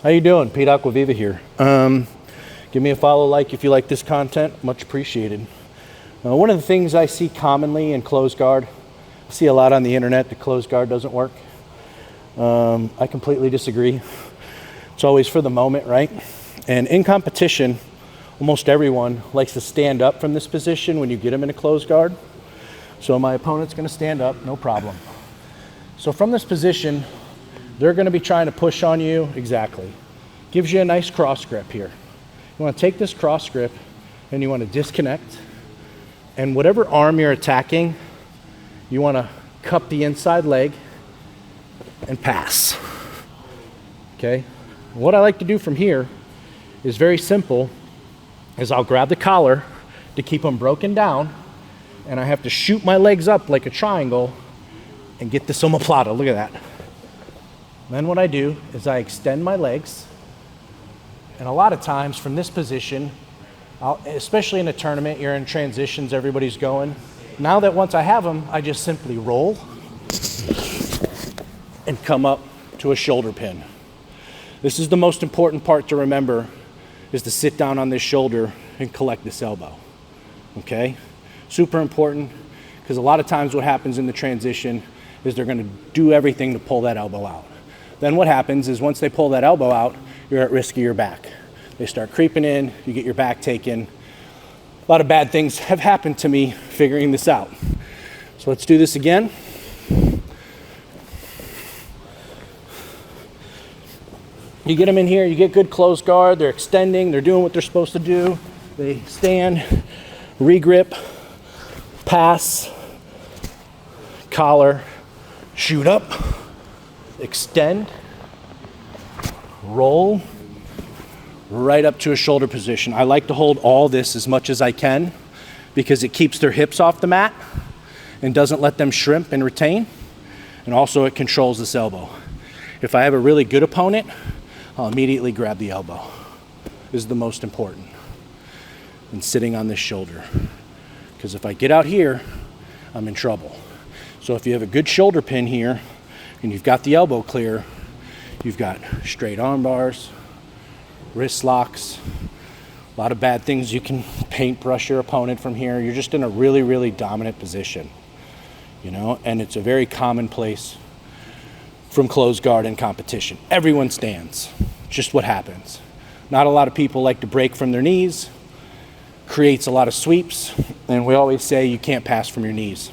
How you doing? Pete Aquaviva here. Give me a follow, like if you like this content, much appreciated. One of the things I see commonly in closed guard, I see a lot on the internet that closed guard doesn't work. I completely disagree. It's always for the moment, right? And in competition, almost everyone likes to stand up from this position when you get them in a closed guard. So my opponent's gonna stand up, no problem. So from this position, they're gonna be trying to push on you, exactly. Gives you a nice cross grip here. You wanna take this cross grip and you wanna disconnect, and whatever arm you're attacking, you wanna cup the inside leg and pass, okay? What I like to do from here is very simple, is I'll grab the collar to keep them broken down, and I have to shoot my legs up like a triangle and get this omoplata, look at that. Then what I do is I extend my legs, and a lot of times from this position, especially in a tournament, you're in transitions, everybody's going. Now that once I have them, I just simply roll and come up to a shoulder pin. This is the most important part to remember, is to sit down on this shoulder and collect this elbow, okay? Super important, because a lot of times what happens in the transition is they're gonna do everything to pull that elbow out. Then what happens is once they pull that elbow out, you're at risk of your back. They start creeping in, you get your back taken. A lot of bad things have happened to me figuring this out. So let's do this again. You get them in here, you get good close guard, they're extending, they're doing what they're supposed to do. They stand, regrip, pass, collar, shoot up, extend, roll, right up to a shoulder position. I like to hold all this as much as I can because it keeps their hips off the mat and doesn't let them shrimp and retain. And also it controls this elbow. If I have a really good opponent, I'll immediately grab the elbow. This is the most important. And sitting on this shoulder. Because if I get out here, I'm in trouble. So if you have a good shoulder pin here, and you've got the elbow clear, you've got straight arm bars, wrist locks, a lot of bad things. You can paintbrush your opponent from here. You're just in a really, really dominant position, you know, and it's a very common place from closed guard in competition. Everyone stands, just what happens. Not a lot of people like to break from their knees, creates a lot of sweeps, and we always say you can't pass from your knees.